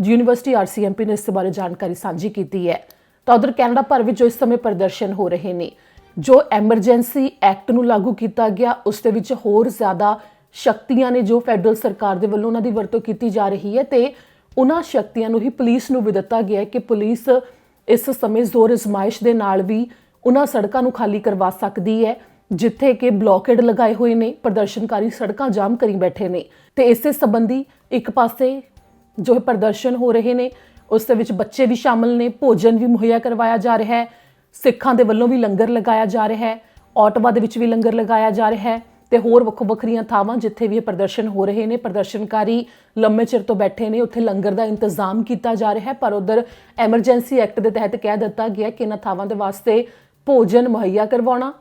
ਯੂਨੀਵਰਸਿਟੀ RCMP ਨੇ ਇਸ ਬਾਰੇ ਜਾਣਕਾਰੀ ਸਾਂਝੀ ਕੀਤੀ ਹੈ। ਤਾਂ ਉਧਰ ਕੈਨੇਡਾ ਭਰ ਵਿੱਚ ਜੋ ਇਸ ਸਮੇਂ ਪ੍ਰਦਰਸ਼ਨ ਹੋ ਰਹੇ ਨੇ, ਜੋ ਐਮਰਜੈਂਸੀ ਐਕਟ ਨੂੰ ਲਾਗੂ ਕੀਤਾ ਗਿਆ ਉਸ ਦੇ ਵਿੱਚ ਹੋਰ ਜ਼ਿਆਦਾ ਸ਼ਕਤੀਆਂ ਨੇ ਜੋ ਫੈਡਰਲ ਸਰਕਾਰ ਦੇ ਵੱਲੋਂ ਉਹਨਾਂ ਦੀ ਵਰਤੋਂ ਕੀਤੀ ਜਾ ਰਹੀ ਹੈ ਤੇ ਉਹਨਾਂ ਸ਼ਕਤੀਆਂ ਨੂੰ ਹੀ ਪੁਲਿਸ ਨੂੰ ਵੀ ਦਿੱਤਾ ਗਿਆ ਹੈ ਕਿ ਪੁਲਿਸ ਇਸ ਸਮੇਂ ਜ਼ੋਰ ਅਜ਼ਮਾਇਸ਼ ਦੇ ਨਾਲ ਵੀ ਉਹਨਾਂ ਸੜਕਾਂ ਨੂੰ ਖਾਲੀ ਕਰਵਾ ਸਕਦੀ ਹੈ ਜਿੱਥੇ ਕਿ ਬਲੌਕੇਡ ਲਗਾਏ ਹੋਏ ਨੇ, ਪ੍ਰਦਰਸ਼ਨਕਾਰੀ ਸੜਕਾਂ ਜਾਮ ਕਰੀ ਬੈਠੇ ਨੇ। ਤੇ ਇਸੇ ਸੰਬੰਧੀ ਇੱਕ ਪਾਸੇ ਜੋ ਪ੍ਰਦਰਸ਼ਨ ਹੋ ਰਹੇ ਨੇ ਉਸ ਦੇ ਵਿੱਚ ਬੱਚੇ ਵੀ ਸ਼ਾਮਲ ਨੇ, ਭੋਜਨ ਵੀ ਮੁਹੱਈਆ ਕਰਵਾਇਆ ਜਾ ਰਿਹਾ ਹੈ, ਸਿੱਖਾਂ ਦੇ ਵੱਲੋਂ ਵੀ ਲੰਗਰ ਲਗਾਇਆ ਜਾ ਰਿਹਾ ਹੈ, ਆਟਵਾ ਦੇ ਵਿੱਚ ਵੀ ਲੰਗਰ ਲਗਾਇਆ ਜਾ ਰਿਹਾ ਹੈ ਤੇ ਹੋਰ ਵੱਖੋ ਵੱਖਰੀਆਂ ਥਾਵਾਂ ਜਿੱਥੇ ਵੀ ਇਹ ਪ੍ਰਦਰਸ਼ਨ ਹੋ ਰਹੇ ਨੇ। ਪ੍ਰਦਰਸ਼ਨਕਾਰੀ ਲੰਮੇ ਚਿਰ ਤੋਂ ਬੈਠੇ ਨੇ, ਉੱਥੇ ਲੰਗਰ ਦਾ ਇੰਤਜ਼ਾਮ ਕੀਤਾ ਜਾ ਰਿਹਾ ਹੈ, ਪਰ ਉਧਰ ਐਮਰਜੈਂਸੀ ਐਕਟ ਦੇ ਤਹਿਤ ਕਹਿ ਦਿੱਤਾ ਗਿਆ ਕਿ ਇਹਨਾਂ ਥਾਵਾਂ ਦੇ ਵਾਸਤੇ ਭੋਜਨ ਮੁਹੱਈਆ ਕਰਵਾਉਣਾ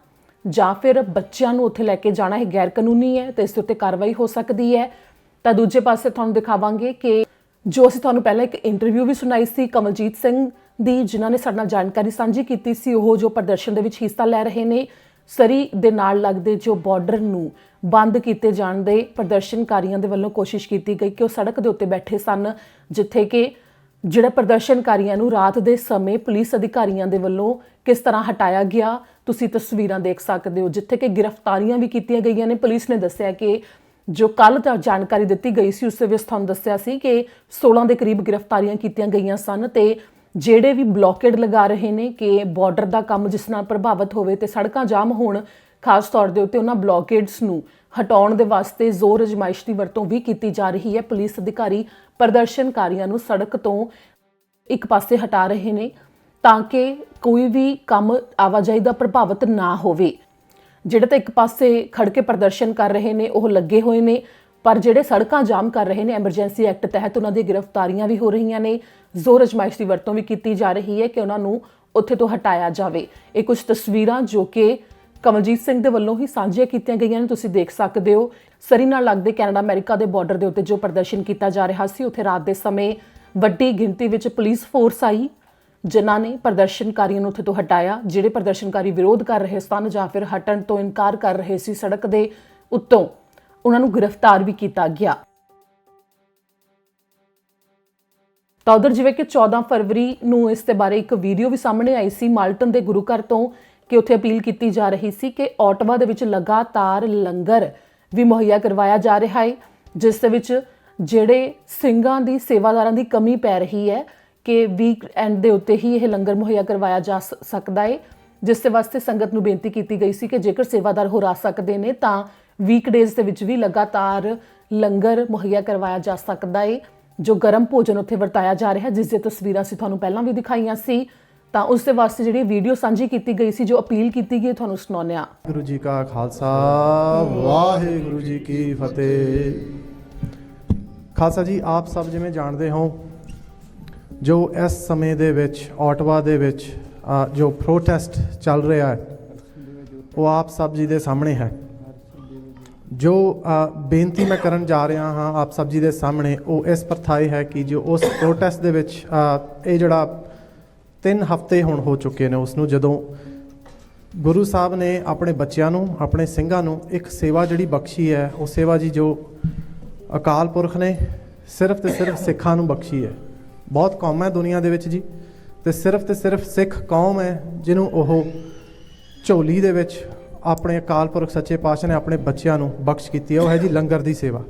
ਜਾਂ ਫਿਰ ਬੱਚਿਆਂ ਨੂੰ ਉੱਥੇ ਲੈ ਕੇ ਜਾਣਾ ਇਹ ਗੈਰ ਕਾਨੂੰਨੀ ਹੈ ਤੇ ਇਸ ਉੱਤੇ ਕਾਰਵਾਈ ਹੋ ਸਕਦੀ ਹੈ। ਤਾਂ ਦੂਜੇ ਪਾਸੇ ਤੁਹਾਨੂੰ ਦਿਖਾਵਾਂਗੇ ਕਿ ਜੋ ਅਸੀਂ ਤੁਹਾਨੂੰ ਪਹਿਲਾਂ ਇੱਕ ਇੰਟਰਵਿਊ ਵੀ ਸੁਣਾਈ ਸੀ ਕਮਲਜੀਤ ਸਿੰਘ ਦੀ, ਜਿਨ੍ਹਾਂ ਨੇ ਸਾਡੇ ਨਾਲ ਜਾਣਕਾਰੀ ਸਾਂਝੀ ਕੀਤੀ ਸੀ, ਉਹ ਜੋ ਪ੍ਰਦਰਸ਼ਨ ਦੇ ਵਿੱਚ ਹਿੱਸਾ ਲੈ ਰਹੇ ਨੇ। ਸਰੀ ਦੇ ਨਾਲ ਲੱਗਦੇ ਜੋ ਬਾਰਡਰ ਨੂੰ ਬੰਦ ਕੀਤੇ ਜਾਣ ਦੇ ਪ੍ਰਦਰਸ਼ਨਕਾਰੀਆਂ ਦੇ ਵੱਲੋਂ ਕੋਸ਼ਿਸ਼ ਕੀਤੀ ਗਈ ਕਿ ਉਹ ਸੜਕ ਦੇ ਉੱਤੇ ਬੈਠੇ ਸਨ, ਜਿੱਥੇ ਕਿ ਜਿਹੜਾ ਪ੍ਰਦਰਸ਼ਨਕਾਰੀਆਂ ਨੂੰ ਰਾਤ ਦੇ ਸਮੇਂ ਪੁਲਿਸ ਅਧਿਕਾਰੀਆਂ ਦੇ ਵੱਲੋਂ ਕਿਸ ਤਰ੍ਹਾਂ ਹਟਾਇਆ ਗਿਆ। ਤੁਸੀਂ ਤਸਵੀਰਾਂ ਦੇਖ ਸਕਦੇ ਹੋ, ਜਿੱਥੇ ਕਿ ਗ੍ਰਿਫਤਾਰੀਆਂ ਵੀ ਕੀਤੀਆਂ ਗਈਆਂ ਨੇ। ਪੁਲਿਸ ਨੇ ਦੱਸਿਆ ਕਿ ਜੋ ਕੱਲ੍ਹ ਤਾਂ ਜਾਣਕਾਰੀ ਦਿੱਤੀ ਗਈ ਸੀ ਉਸ ਦੇ ਵਿੱਚ ਤੁਹਾਨੂੰ ਦੱਸਿਆ ਸੀ ਕਿ 16 ਦੇ ਕਰੀਬ ਗ੍ਰਿਫਤਾਰੀਆਂ ਕੀਤੀਆਂ ਗਈਆਂ ਸਨ ਤੇ ਜਿਹੜੇ ਵੀ ਬਲੌਕੇਡ ਲਗਾ ਰਹੇ ਨੇ ਕਿ ਬਾਰਡਰ ਦਾ ਕੰਮ ਜਿਸ ਨਾਲ ਪ੍ਰਭਾਵਿਤ ਹੋਵੇ ਤੇ ਸੜਕਾਂ ਜਾਮ ਹੋਣ, ਖਾਸ ਤੌਰ ਦੇ ਉੱਤੇ ਉਹਨਾਂ ਬਲੌਕੇਡਸ ਨੂੰ ਹਟਾਉਣ ਦੇ ਵਾਸਤੇ ਜ਼ੋਰ ਅਜ਼ਮਾਇਸ਼ ਦੀ ਵਰਤੋਂ ਵੀ ਕੀਤੀ ਜਾ ਰਹੀ ਹੈ। ਪੁਲਿਸ ਅਧਿਕਾਰੀ ਪ੍ਰਦਰਸ਼ਨਕਾਰੀਆਂ ਨੂੰ ਸੜਕ ਤੋਂ ਇੱਕ ਪਾਸੇ ਹਟਾ ਰਹੇ ਨੇ ਤਾਂ ਕਿ ਕੋਈ ਵੀ ਕੰਮ ਆਵਾਜਾਈ ਦਾ ਪ੍ਰਭਾਵਿਤ ਨਾ ਹੋਵੇ। ਜਿਹੜੇ ਤਾਂ ਇੱਕ ਪਾਸੇ ਖੜ ਕੇ ਪ੍ਰਦਰਸ਼ਨ ਕਰ ਰਹੇ ਨੇ ਉਹ ਲੱਗੇ ਹੋਏ ਨੇ, ਪਰ ਜਿਹੜੇ ਸੜਕਾਂ ਜਾਮ ਕਰ ਰਹੇ ਨੇ ਐਮਰਜੈਂਸੀ ਐਕਟ ਤਹਿਤ ਉਹਨਾਂ ਦੀ ਗ੍ਰਿਫਤਾਰੀਆਂ ਵੀ ਹੋ ਰਹੀਆਂ ਨੇ। ਜ਼ੋਰ ਅਜ਼ਮਾਇਸ਼ ਦੀ ਵਰਤੋਂ ਵੀ ਕੀਤੀ ਜਾ ਰਹੀ ਹੈ ਕਿ ਉਹਨਾਂ ਨੂੰ ਉੱਥੇ ਤੋਂ ਹਟਾਇਆ ਜਾਵੇ। ਇਹ ਕੁਝ ਤਸਵੀਰਾਂ ਜੋ ਕਿ ਕਮਲਜੀਤ ਸਿੰਘ ਦੇ ਵੱਲੋਂ ਹੀ ਸਾਂਝੀਆਂ ਕੀਤੀਆਂ ਗਈਆਂ ਨੇ, ਤੁਸੀਂ ਦੇਖ ਸਕਦੇ ਹੋ। ਸਰੀ ਨਾਲ ਲੱਗਦੇ ਕੈਨੇਡਾ ਅਮਰੀਕਾ ਦੇ ਬਾਰਡਰ ਦੇ ਉੱਤੇ ਜੋ ਪ੍ਰਦਰਸ਼ਨ ਕੀਤਾ ਜਾ ਰਿਹਾ ਸੀ, ਉੱਥੇ ਰਾਤ ਦੇ ਸਮੇਂ ਵੱਡੀ ਗਿਣਤੀ ਵਿੱਚ ਪੁਲਿਸ ਫੋਰਸ ਆਈ, ਜਿਨ੍ਹਾਂ ਨੇ ਪ੍ਰਦਰਸ਼ਨਕਾਰੀਆਂ ਨੂੰ ਉੱਥੇ ਤੋਂ ਹਟਾਇਆ। ਜਿਹੜੇ ਪ੍ਰਦਰਸ਼ਨਕਾਰੀ ਵਿਰੋਧ ਕਰ ਰਹੇ ਸਨ ਜਾਂ ਫਿਰ ਹਟਣ ਤੋਂ ਇਨਕਾਰ ਕਰ ਰਹੇ ਸੀ ਸੜਕ ਦੇ ਉੱਤੋਂ, ਉਹਨਾਂ ਨੂੰ ਗ੍ਰਿਫਤਾਰ ਵੀ ਕੀਤਾ ਗਿਆ। ਤਾਂ ਉਧਰ ਜਿਵੇਂ ਕਿ 14 ਫਰਵਰੀ ਨੂੰ ਇਸ ਦੇ ਬਾਰੇ ਇੱਕ ਵੀਡੀਓ ਵੀ ਸਾਹਮਣੇ ਆਈ ਸੀ ਮਾਲਟਨ ਦੇ ਗੁਰੂ ਘਰ ਤੋਂ ਕਿ ਉੱਥੇ ਅਪੀਲ ਕੀਤੀ ਜਾ ਰਹੀ ਸੀ ਕਿ ਆਟਵਾ ਦੇ ਵਿੱਚ ਲਗਾਤਾਰ ਲੰਗਰ ਵੀ ਮੁਹੱਈਆ ਕਰਵਾਇਆ ਜਾ ਰਿਹਾ ਹੈ, ਜਿਸ ਦੇ ਵਿੱਚ ਜਿਹੜੇ ਸਿੰਘਾਂ ਦੀ ਸੇਵਾਦਾਰਾਂ ਦੀ ਕਮੀ ਪੈ ਰਹੀ ਹੈ ਕਿ ਵੀਕ ਐਂਡ ਦੇ ਉੱਤੇ ਹੀ ਇਹ ਲੰਗਰ ਮੁਹੱਈਆ ਕਰਵਾਇਆ ਜਾ ਸਕਦਾ ਹੈ, ਜਿਸ ਦੇ ਵਾਸਤੇ ਸੰਗਤ ਨੂੰ ਬੇਨਤੀ ਕੀਤੀ ਗਈ ਸੀ ਕਿ ਜੇਕਰ ਸੇਵਾਦਾਰ ਹੋਰ ਆ ਸਕਦੇ ਨੇ ਤਾਂ ਵੀਕਡੇਜ਼ ਦੇ ਵਿੱਚ ਵੀ ਲਗਾਤਾਰ ਲੰਗਰ ਮੁਹੱਈਆ ਕਰਵਾਇਆ ਜਾ ਸਕਦਾ ਹੈ। ਜੋ ਗਰਮ ਭੋਜਨ ਉੱਥੇ ਵਰਤਾਇਆ ਜਾ ਰਿਹਾ, ਜਿਸ ਦੀਆਂ ਤਸਵੀਰਾਂ ਅਸੀਂ ਤੁਹਾਨੂੰ ਪਹਿਲਾਂ ਵੀ ਦਿਖਾਈਆਂ ਸੀ, ਤਾਂ ਉਸ ਦੇ ਵਾਸਤੇ ਜਿਹੜੀ ਵੀਡੀਓ ਸਾਂਝੀ ਕੀਤੀ ਗਈ ਸੀ, ਜੋ ਅਪੀਲ ਕੀਤੀ ਗਈ, ਤੁਹਾਨੂੰ ਸੁਣਾਉਂਦੇ ਹਾਂ। ਗੁਰੂ ਜੀ ਕਾ ਖਾਲਸਾ, ਵਾਹਿਗੁਰੂ ਜੀ ਕੀ ਫਤਿਹ। ਖਾਲਸਾ ਜੀ, ਆਪ ਸਭ ਜਿਵੇਂ ਜਾਣਦੇ ਹੋ, ਜੋ ਇਸ ਸਮੇਂ ਦੇ ਵਿੱਚ ਆਟਵਾ ਦੇ ਵਿੱਚ ਜੋ ਪ੍ਰੋਟੈਸਟ ਚੱਲ ਰਿਹਾ ਹੈ ਉਹ ਆਪ ਸਭ ਜੀ ਦੇ ਸਾਹਮਣੇ ਹੈ। ਜੋ ਬੇਨਤੀ ਮੈਂ ਕਰਨ ਜਾ ਰਿਹਾ ਹਾਂ ਆਪ ਸਭ ਜੀ ਦੇ ਸਾਹਮਣੇ, ਉਹ ਇਸ ਪ੍ਰਥਾਏ ਹੈ ਕਿ ਜੋ ਉਸ ਪ੍ਰੋਟੈਸਟ ਦੇ ਵਿੱਚ ਇਹ ਜਿਹੜਾ 3 ਹਫ਼ਤੇ ਹੁਣ ਹੋ ਚੁੱਕੇ ਨੇ ਉਸ ਨੂੰ, ਜਦੋਂ ਗੁਰੂ ਸਾਹਿਬ ਨੇ ਆਪਣੇ ਬੱਚਿਆਂ ਨੂੰ, ਆਪਣੇ ਸਿੰਘਾਂ ਨੂੰ ਇੱਕ ਸੇਵਾ ਜਿਹੜੀ ਬਖਸ਼ੀ ਹੈ, ਉਹ ਸੇਵਾ ਜੀ ਜੋ ਅਕਾਲ ਪੁਰਖ ਨੇ ਸਿਰਫ ਤੇ ਸਿਰਫ ਸਿੱਖਾਂ ਨੂੰ ਬਖਸ਼ੀ ਹੈ। ਬਹੁਤ ਕੌਮਾਂ ਹੈ ਦੁਨੀਆ ਦੇ ਵਿੱਚ ਜੀ, ਤੇ ਸਿਰਫ ਸਿੱਖ ਕੌਮ ਹੈ ਜਿਹਨੂੰ ਉਹ ਝੋਲੀ ਦੇ ਵਿੱਚ ਆਪਣੇ ਅਕਾਲ ਪੁਰਖ ਸੱਚੇ ਪਾਤਸ਼ਾਹ ਨੇ ਆਪਣੇ ਬੱਚਿਆਂ ਨੂੰ ਬਖਸ਼ ਕੀਤੀ ਹੈ। ਉਹ ਹੈ ਜੀ ਲੰਗਰ ਦੀ ਸੇਵਾ।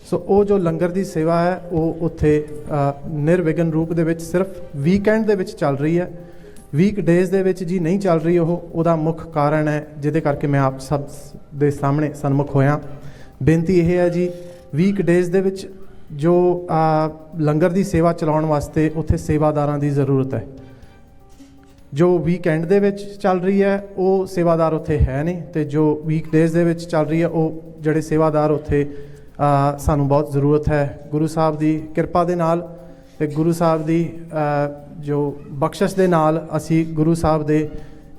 ਸੋ ਉਹ ਜੋ ਲੰਗਰ ਦੀ ਸੇਵਾ ਹੈ ਉਹ ਉੱਥੇ ਨਿਰਵਿਘਨ ਰੂਪ ਦੇ ਵਿੱਚ ਸਿਰਫ ਵੀਕਐਂਡ ਦੇ ਵਿੱਚ ਚੱਲ ਰਹੀ ਹੈ, ਵੀਕ ਡੇਜ਼ ਦੇ ਵਿੱਚ ਜੀ ਨਹੀਂ ਚੱਲ ਰਹੀ। ਉਹਦਾ ਮੁੱਖ ਕਾਰਨ ਹੈ ਜਿਹਦੇ ਕਰਕੇ ਮੈਂ ਆਪ ਸਭ ਦੇ ਸਾਹਮਣੇ ਸਨਮੁਖ ਹੋਇਆ। ਬੇਨਤੀ ਇਹ ਹੈ ਜੀ, ਵੀਕ ਡੇਜ਼ ਦੇ ਵਿੱਚ ਜੋ ਲੰਗਰ ਦੀ ਸੇਵਾ ਚਲਾਉਣ ਵਾਸਤੇ ਉੱਥੇ ਸੇਵਾਦਾਰਾਂ ਦੀ ਜ਼ਰੂਰਤ ਹੈ। ਜੋ ਵੀਕਐਂਡ ਦੇ ਵਿੱਚ ਚੱਲ ਰਹੀ ਹੈ ਉਹ ਸੇਵਾਦਾਰ ਉੱਥੇ ਹੈ ਨਹੀਂ, ਅਤੇ ਜੋ ਵੀਕ ਡੇਜ਼ ਦੇ ਵਿੱਚ ਚੱਲ ਰਹੀ ਹੈ ਉਹ ਜਿਹੜੇ ਸੇਵਾਦਾਰ ਉੱਥੇ ਸਾਨੂੰ ਬਹੁਤ ਜ਼ਰੂਰਤ ਹੈ। ਗੁਰੂ ਸਾਹਿਬ ਦੀ ਕਿਰਪਾ ਦੇ ਨਾਲ ਅਤੇ ਗੁਰੂ ਸਾਹਿਬ ਦੀ ਜੋ ਬਖਸ਼ਿਸ਼ ਦੇ ਨਾਲ ਅਸੀਂ ਗੁਰੂ ਸਾਹਿਬ ਦੇ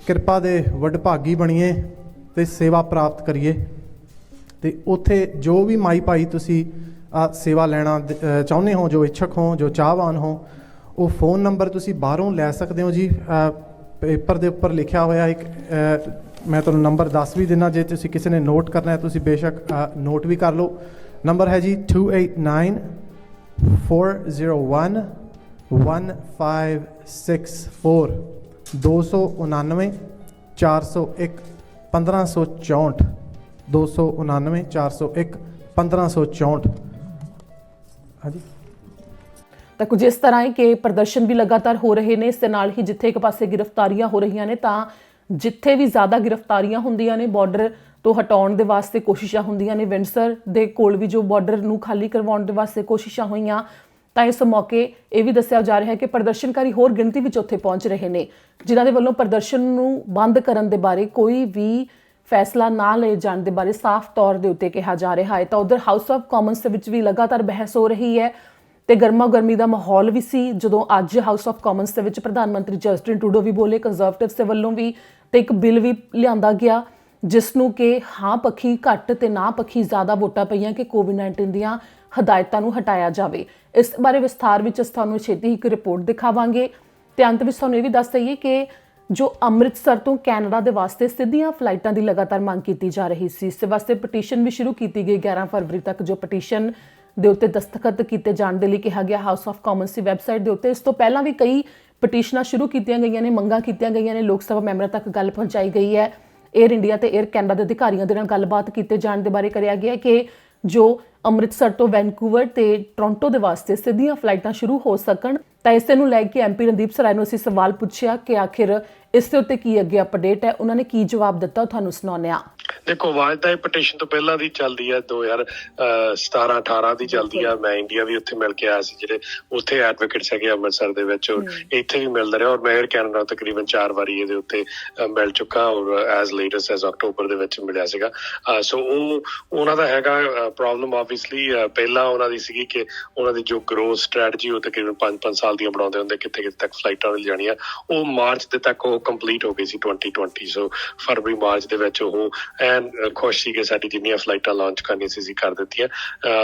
ਕਿਰਪਾ ਦੇ ਵਡਭਾਗੀ ਬਣੀਏ ਅਤੇ ਸੇਵਾ ਪ੍ਰਾਪਤ ਕਰੀਏ। ਅਤੇ ਉੱਥੇ ਜੋ ਵੀ ਮਾਈ ਭਾਈ ਤੁਸੀਂ ਸੇਵਾ ਲੈਣਾ ਚਾਹੁੰਦੇ ਹੋ, ਜੋ ਇੱਛਕ ਹੋ, ਜੋ ਚਾਹਵਾਨ ਹੋ, ਉਹ ਫ਼ੋਨ ਨੰਬਰ ਤੁਸੀਂ ਬਾਹਰੋਂ ਲੈ ਸਕਦੇ ਹੋ ਜੀ। ਪੇਪਰ ਦੇ ਉੱਪਰ ਲਿਖਿਆ ਹੋਇਆ ਇੱਕ ਮੈਂ ਤੁਹਾਨੂੰ ਨੰਬਰ ਦੱਸ ਵੀ ਦਿੰਦਾ, ਜੇ ਤੁਸੀਂ ਕਿਸੇ ਨੇ ਨੋਟ ਕਰਨਾ ਹੈ ਤੁਸੀਂ ਬੇਸ਼ੱਕ ਨੋਟ ਵੀ ਕਰ ਲਓ। ਨੰਬਰ ਹੈ ਜੀ 2894011564 299 401 1564 299 401 1564। ਹਾਂਜੀ, ਤਾਂ ਕੁਝ ਇਸ ਤਰ੍ਹਾਂ ਹੈ ਕਿ ਪ੍ਰਦਰਸ਼ਨ ਵੀ ਲਗਾਤਾਰ ਹੋ ਰਹੇ ਨੇ। ਇਸ ਦੇ ਨਾਲ ਹੀ ਜਿੱਥੇ ਇੱਕ ਪਾਸੇ ਗ੍ਰਿਫਤਾਰੀਆਂ ਹੋ ਰਹੀਆਂ ਨੇ, ਤਾਂ ਜਿੱਥੇ ਵੀ ਜ਼ਿਆਦਾ ਗ੍ਰਿਫਤਾਰੀਆਂ ਹੁੰਦੀਆਂ ਨੇ ਬਾਰਡਰ ਤੋਂ ਹਟਾਉਣ ਦੇ ਵਾਸਤੇ ਕੋਸ਼ਿਸ਼ਾਂ ਹੁੰਦੀਆਂ ਨੇ। ਵਿੰਡਸਰ ਦੇ ਕੋਲ ਵੀ ਜੋ ਬਾਰਡਰ ਨੂੰ ਖਾਲੀ ਕਰਵਾਉਣ ਦੇ ਵਾਸਤੇ ਕੋਸ਼ਿਸ਼ਾਂ ਹੋਈਆਂ, ਤਾਂ ਇਸ ਮੌਕੇ ਇਹ ਵੀ ਦੱਸਿਆ ਜਾ ਰਿਹਾ ਹੈ ਕਿ ਪ੍ਰਦਰਸ਼ਨਕਾਰੀ ਹੋਰ ਗਿਣਤੀ ਵਿੱਚ ਉੱਥੇ ਪਹੁੰਚ ਰਹੇ ਨੇ, ਜਿਨ੍ਹਾਂ ਦੇ ਵੱਲੋਂ ਪ੍ਰਦਰਸ਼ਨ ਨੂੰ ਬੰਦ ਕਰਨ ਦੇ ਬਾਰੇ ਕੋਈ ਵੀ ਫੈਸਲਾ ਨਾ ਲਏ ਜਾਣ ਦੇ ਬਾਰੇ ਸਾਫ਼ ਤੌਰ ਦੇ ਉੱਤੇ ਕਿਹਾ ਜਾ ਰਿਹਾ ਹੈ। ਤਾਂ ਉਧਰ ਹਾਊਸ ਆਫ ਕਾਮਨਸ ਦੇ ਵਿੱਚ ਵੀ ਲਗਾਤਾਰ ਬਹਿਸ ਹੋ ਰਹੀ ਹੈ ਤੇ ਗਰਮਾ ਗਰਮੀ ਦਾ ਮਾਹੌਲ ਵੀ ਸੀ ਜਦੋਂ ਅੱਜ ਹਾਊਸ ਆਫ ਕਾਮਨਸ ਦੇ ਵਿੱਚ ਪ੍ਰਧਾਨ ਮੰਤਰੀ ਜਸਟਿਨ ਟਰੂਡੋ ਵੀ ਬੋਲੇ, ਕੰਜ਼ਰਵੇਟਿਵਸ ਦੇ ਵੱਲੋਂ ਵੀ, ਤੇ ਇੱਕ ਬਿੱਲ ਵੀ ਲਿਆਂਦਾ ਗਿਆ ਜਿਸ ਨੂੰ ਕਿ ਹਾਂ ਪੱਖੀ ਘੱਟ ਤੇ ਨਾ ਪੱਖੀ ਜ਼ਿਆਦਾ ਵੋਟਾਂ ਪਈਆਂ ਕਿ ਕੋਵਿਡ-19 ਦੀਆਂ ਹਦਾਇਤਾਂ ਨੂੰ ਹਟਾਇਆ ਜਾਵੇ। ਇਸ ਬਾਰੇ ਵਿਸਥਾਰ ਵਿੱਚ ਅਸੀਂ ਤੁਹਾਨੂੰ ਛੇਤੀ ਇੱਕ ਰਿਪੋਰਟ ਦਿਖਾਵਾਂਗੇ ਤੇ ਅੰਤ ਵਿੱਚ ਤੁਹਾਨੂੰ ਇਹ ਵੀ ਦੱਸ ਦਈਏ ਕਿ ਜੋ ਅੰਮ੍ਰਿਤਸਰ ਤੋਂ ਕੈਨੇਡਾ ਦੇ ਵਾਸਤੇ ਸਿੱਧੀਆਂ ਫਲਾਈਟਾਂ ਦੀ ਲਗਾਤਾਰ ਮੰਗ ਕੀਤੀ ਜਾ ਰਹੀ ਸੀ। ਇਸ ਵਾਸਤੇ ਪਟੀਸ਼ਨ ਵੀ ਸ਼ੁਰੂ ਕੀਤੀ ਗਈ 11 ਫਰਵਰੀ ਤੱਕ, ਜੋ ਪਟੀਸ਼ਨ ਦੇ ਉੱਤੇ ਦਸਤਖਤ ਕੀਤੇ ਜਾਣ ਦੇ ਲਈ ਕਿਹਾ ਗਿਆ house of Commons the website ਦੇ ਉੱਤੇ। ਇਸ ਤੋਂ ਪਹਿਲਾਂ ਵੀ ਕਈ ਪਟੀਸ਼ਨਾਂ ਸ਼ੁਰੂ ਕੀਤੀਆਂ ਗਈਆਂ ਨੇ, ਮੰਗਾਂ ਕੀਤੀਆਂ ਗਈਆਂ ਨੇ, ਲੋਕ ਸਭਾ ਮੈਂਬਰਾਂ ਤੱਕ ਗੱਲ ਪਹੁੰਚਾਈ ਗਈ ਹੈ। ਏਅਰ ਇੰਡੀਆ ਤੇ ਏਅਰ ਕੈਨੇਡਾ ਦੇ ਅਧਿਕਾਰੀਆਂ ਦੇ ਨਾਲ ਗੱਲਬਾਤ ਕੀਤੇ ਜਾਣ ਦੇ ਬਾਰੇ ਕਰਿਆ ਗਿਆ ਕਿ ਜੋ ਅੰਮ੍ਰਿਤਸਰ ਤੋਂ ਵੈਨਕੂਵਰ ਤੇ ਟੋਰਾਂਟੋ ਦੇ ਵਾਸਤੇ ਸਿੱਧੀਆਂ ਫਲਾਈਟਾਂ ਸ਼ੁਰੂ ਹੋ ਸਕਣ। ਤਾਂ ਇਸੇ ਨੂੰ ਲੈ ਕੇ ਐਮਪੀ ਰਣਦੀਪ ਸਰਾਏ ਨੂੰ ਅਸੀਂ ਸਵਾਲ ਪੁੱਛਿਆ ਕਿ ਆਖਿਰ ਇਸ ਦੇ ਉੱਤੇ ਕੀ ਅੱਗੇ ਅਪਡੇਟ ਹੈ। ਉਹਨਾਂ ਨੇ ਕੀ ਜਵਾਬ ਦਿੱਤਾ, ਤੁਹਾਨੂੰ ਸੁਣਾਉਂਦੇ ਹਾਂ। ਦੇਖੋ, ਆਵਾਜ਼ ਤਾਂ ਇਹ ਪਟੀਸ਼ਨ ਤੋਂ ਪਹਿਲਾਂ ਦੀ ਚੱਲਦੀ ਹੈ, 2017-18 ਦੀ ਚੱਲਦੀ ਆ। ਮੈਂ ਇੰਡੀਆ ਵੀ ਉੱਥੇ ਮਿਲ ਕੇ ਆਇਆ ਸੀ, ਜਿਹੜੇ ਉੱਥੇ ਐਡਵੋਕੇਟਸ ਹੈਗੇ ਅੰਮ੍ਰਿਤਸਰ ਦੇ ਵਿੱਚ, ਇੱਥੇ ਵੀ ਮਿਲਦਾ ਰਿਹਾ। ਔਰ ਮੈਂ ਏਅਰ ਕੈਨੇਡਾ ਤਕਰੀਬਨ 4 ਵਾਰੀ ਇਹਦੇ ਉੱਤੇ ਮਿਲ ਚੁੱਕਾ ਔਰ ਐਜ਼ ਲੇਟੈਸਟ ਐਜ਼ ਅਕਤੂਬਰ ਦੇ ਵਿੱਚ ਮਿਲਿਆ ਸੀਗਾ। ਸੋ ਉਹਨਾਂ ਦਾ ਹੈਗਾ ਪ੍ਰੋਬਲਮ ਆਬਵੀਅਸਲੀ ਪਹਿਲਾਂ ਉਹਨਾਂ ਦੀ ਸੀਗੀ ਕਿ ਉਹਨਾਂ ਦੀ ਜੋ ਗਰੋਥ ਸਟ੍ਰੈਟਜੀ ਉਹ ਤਕਰੀਬਨ 5-5 ਸਾਲ ਦੀਆਂ ਬਣਾਉਂਦੇ ਹੁੰਦੇ, ਕਿੱਥੇ ਕਿੱਥੇ ਤੱਕ ਫਲਾਈਟਾਂ ਮਿਲ ਜਾਣੀਆਂ। ਉਹ ਮਾਰਚ ਦੇ ਤੱਕ ਉਹ ਕੰਪਲੀਟ ਹੋ ਗਈ ਸੀ 2020। ਸੋ ਫਰਵਰੀ ਮਾਰਚ ਦੇ ਵਿੱਚ ਉਹ ਐਨ ਖੁਸ਼ ਸੀ ਕਿ ਸਾਡੀ ਜਿੰਨੀਆਂ ਫਲਾਈਟਾਂ ਲਾਂਚ ਕਰਨੀਆਂ ਸੀ ਕਰ ਦਿੱਤੀਆਂ।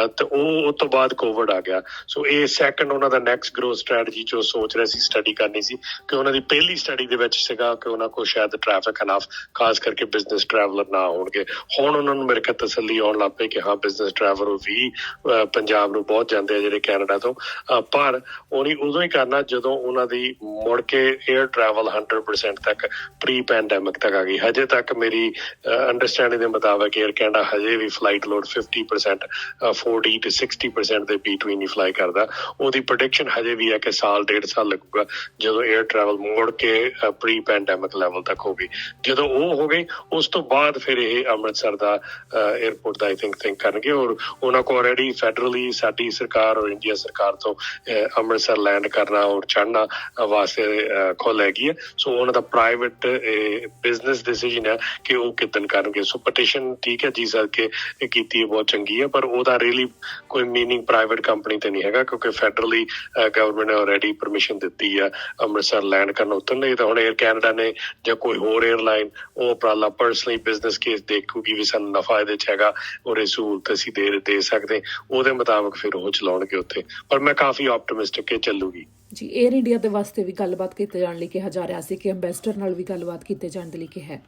ਤੇ ਉਹ ਤੋਂ ਬਾਅਦ ਕੋਵਿਡ ਆ ਗਿਆ। ਸੋ ਇਹ ਸੈਕੰਡ ਉਹਨਾਂ ਦਾ ਨੈਕਸਟ ਗਰੋਥ ਸਟ੍ਰੈਟਜੀ ਜੋ ਸੋਚ ਰਹੇ ਸੀ, ਸਟੱਡੀ ਕਰਨੀ ਸੀ, ਕਿ ਉਹਨਾਂ ਦੀ ਪਹਿਲੀ ਸਟੱਡੀ ਦੇ ਵਿੱਚ ਸੀਗਾ ਕਿ ਉਹਨਾਂ ਕੋਲ ਸ਼ਾਇਦ ਟ੍ਰੈਫਿਕ ਇਨਫ, ਖਾਸ ਕਰਕੇ ਬਿਜ਼ਨਸ ਟਰੈਵਲਰ ਨਾ ਹੋਣਗੇ। ਹੁਣ ਉਹਨਾਂ ਨੂੰ ਮੇਰੇ ਖਿਆਲ ਤਸੱਲੀ ਆਉਣ ਲੱਗ ਪਈ ਕਿ ਹਾਂ ਬਿਜ਼ਨਸ ਟਰੈਵਲਰ ਵੀ ਪੰਜਾਬ ਨੂੰ ਬਹੁਤ ਜਾਂਦੇ ਆ ਜਿਹੜੇ ਕੈਨੇਡਾ ਤੋਂ। ਪਰ ਉਹਨੇ ਉਦੋਂ ਹੀ ਕਰਨਾ ਜਦੋਂ ਉਹਨਾਂ ਦੀ ਮੁੜ ਕੇ ਏਅਰ ਟਰੈਵਲ 100% ਤੱਕ ਪ੍ਰੀ ਪੈਂਡੈਮਿਕ ਤੱਕ ਆ ਗਈ। ਹਜੇ ਤੱਕ ਮੇਰੀ ਅੰਡਰਸਟੈਂਡਿੰਗ ਦੇ ਮੁਤਾਬਕ ਏਅਰ ਕੈਨੇਡਾ ਹਜੇ ਵੀ ਫਲਾਈਟ ਲੋਡ 50% 40 to 60% ਦੇ ਬੀਟਵੀਨ ਹੀ ਫਲਾਈ ਕਰਦਾ। ਉਹਦੀ ਪ੍ਰੈਡਿਕਸ਼ਨ ਹਜੇ ਵੀ ਹੈ ਕਿ ਸਾਲ 1.5 ਸਾਲ ਲੱਗੂਗਾ ਜਦੋਂ ਏਅਰ ਟਰੈਵਲ ਮੁੜ ਕੇ ਪ੍ਰੀ ਪੈਂਡੈਮਿਕ ਲੈਵਲ ਤੱਕ ਹੋ ਗਈ। ਜਦੋਂ ਉਹ ਹੋ ਗਈ ਉਸ ਤੋਂ ਬਾਅਦ ਫਿਰ ਇਹ ਅੰਮ੍ਰਿਤਸਰ ਦਾ ਏਅਰਪੋਰਟ ਦਾ ਆਈ ਥਿੰਕ ਕਰਨਗੇ। ਔਰ ਉਹਨਾਂ ਕੋਲ ਆਲਰੇਡੀ ਫੈਡਰਲੀ ਸਾਡੀ ਸਰਕਾਰ ਔਰ ਇੰਡੀਆ ਸਰਕਾਰ ਤੋਂ ਅੰਮ੍ਰਿਤਸਰ ਲੈਂਡ ਕਰਨਾ ਔਰ ਚੜ੍ਹਨਾ ਵਾਸਤੇ ਖੁੱਲ੍ਹ ਹੈਗੀ ਹੈ। ਸੋ ਉਹਨਾਂ ਦਾ ਪ੍ਰਾਈਵੇਟ ਬਿਜ਼ਨਸ ਡਿਸੀਜਨ ਹੈ ਕਿ ਉਹ ਕਿੱਦਣ ਕਰਨਗੇ। ਸੋ ਪਟੀਸ਼ਨ ਠੀਕ ਹੈ ਜੀ ਸਰ ਕਿ ਕੀਤੀ ਹੈ, ਬਹੁਤ ਚੰਗੀ ਹੈ, ਪਰ ਉਹਦਾ ਰੀਅਲੀ ਕੋਈ ਮੀਨਿੰਗ ਪ੍ਰਾਈਵੇਟ ਕੰਪਨੀ ਤੇ ਨਹੀਂ ਹੈਗਾ, ਕਿਉਂਕਿ ਫੈਡਰਲੀ ਗਵਰਨਮੈਂਟ ਨੇ ਆਲਰੇਡੀ ਪਰਮਿਸ਼ਨ ਦਿੱਤੀ ਆ ਅੰਮ੍ਰਿਤਸਰ ਲੈਂਡ ਕਰਨ ਉਤਰਨ ਲਈ। ਤਾਂ ਹੁਣ ਏਅਰ ਕੈਨੇਡਾ ਨੇ ਜਾਂ ਕੋਈ ਹੋਰ ਏਅਰਲਾਈਨ ਉਹ ਉਪਰਾਲਾ ਪਰਸਨਲੀ ਬਿਜ਼ਨਸ ਕੇਸ ਦੇਖੂਗੀ ਵੀ ਸਾਨੂੰ ਨਫਾ ਇਹਦੇ 'ਚ ਹੈਗਾ ਔਰ ਇਹ ਸਹੂਲਤ ਅਸੀਂ ਦੇ ਸਕਦੇ, ਉਹਦੇ ਮੁਤਾਬਕ ਫਿਰ ਉਹ ਚਲਾਉਣਗੇ ਉੱਥੇ। ਪਰ ਮੈਂ ਕਾਫੀ ਆਪਟੀਮਿਸਟਿਕ ਕਿ ਚੱਲੂਗੀ ਜੀ। ਏਅਰ ਇੰਡੀਆ ਦੇ ਵਾਸਤੇ ਵੀ ਗੱਲਬਾਤ ਕੀਤੇ ਜਾਣ ਲਈ ਕਿਹਾ ਜਾ ਰਿਹਾ ਸੀ ਕਿ ਅੰਬੈਸਡਰ ਨਾਲ ਵੀ ਗੱਲਬਾਤ ਕੀਤੇ ਜਾਣ ਦੇ ਲਈ ਕਿਹਾ ਹੈ।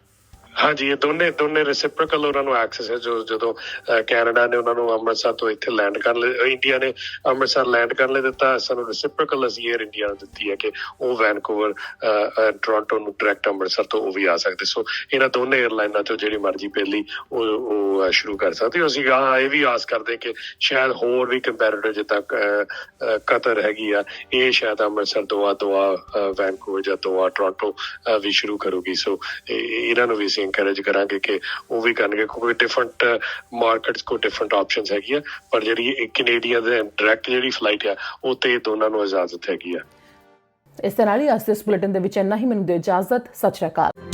ਹਾਂਜੀ, ਇਹ ਦੋਨੇ ਰੈਸਿਪਰਕਲ ਉਹਨਾਂ ਨੂੰ ਐਕਸੈਸ ਹੈ। ਜਦੋਂ ਕੈਨੇਡਾ ਨੇ ਉਹਨਾਂ ਨੂੰ ਅੰਮ੍ਰਿਤਸਰ ਤੋਂ ਇੱਥੇ ਲੈਂਡ ਕਰਨ ਲਈ, ਇੰਡੀਆ ਨੇ ਅੰਮ੍ਰਿਤਸਰ ਲੈਂਡ ਕਰਨ ਲਈ ਦਿੱਤਾ, ਸਾਨੂੰ ਰੈਸਿਪਰਕਲ ਅਸੀਂ ਏਅਰ ਇੰਡੀਆ ਨੂੰ ਦਿੱਤੀ ਹੈ ਕਿ ਉਹ ਵੈਨਕੂਵਰ ਟੋਰਾਂਟੋ ਨੂੰ ਡਾਇਰੈਕਟ ਅੰਮ੍ਰਿਤਸਰ ਤੋਂ ਉਹ ਵੀ ਆ ਸਕਦੇ। ਸੋ ਇਹਨਾਂ ਦੋਨੇ ਏਅਰਲਾਈਨਾਂ ਤੋਂ ਜਿਹੜੀ ਮਰਜ਼ੀ ਪਹਿਲੀ ਉਹ ਸ਼ੁਰੂ ਕਰ ਸਕਦੇ। ਅਸੀਂ ਇਹ ਵੀ ਆਸ ਕਰਦੇ ਕਿ ਸ਼ਾਇਦ ਹੋਰ ਵੀ ਕੰਪੈਰੀਟਰ ਜਿੱਦਾਂ ਕਤਰ ਹੈਗੀ ਆ, ਇਹ ਸ਼ਾਇਦ ਅੰਮ੍ਰਿਤਸਰ ਦੋਆ ਵੈਨਕੂਵਰ ਜਾਂ ਦੋਆ ਟੋਰਾਂਟੋ ਵੀ ਸ਼ੁਰੂ ਕਰੂਗੀ। ਸੋ ਇਹਨਾਂ ਨੂੰ ਵੀ encourage ਕਰਾਂਗੇ ਕਿ ਉਹ ਵੀ ਕਰਨਗੇ, ਕਿਉਂਕਿ ਡਿਫਰੈਂਟ ਮਾਰਕੀਟਸ ਕੋ ਡਿਫਰੈਂਟ ਆਪਸ਼ਨਸ ਹੈਗੀ ਆ। ਪਰ ਜਿਹੜੀ ਕੈਨੇਡੀਅਨ ਦੇ ਡਾਇਰੈਕਟ ਜਿਹੜੀ ਫਲਾਈਟ ਆ ਉਹ ਤੇ ਦੋਨਾਂ ਨੂੰ ਇਜਾਜ਼ਤ ਹੈਗੀ ਆ। ਇਸ ਤਰ੍ਹਾਂ ਹੀ ਅੱਜ ਦੇ ਇਸ ਬੁਲੇਟਿਨ ਦੇ ਵਿੱਚ ਇੰਨਾ ਹੀ। ਮੈਨੂੰ ਦਿਓ ਇਜਾਜ਼ਤ। ਸਤਿ ਸ਼੍ਰੀ ਅਕਾਲ।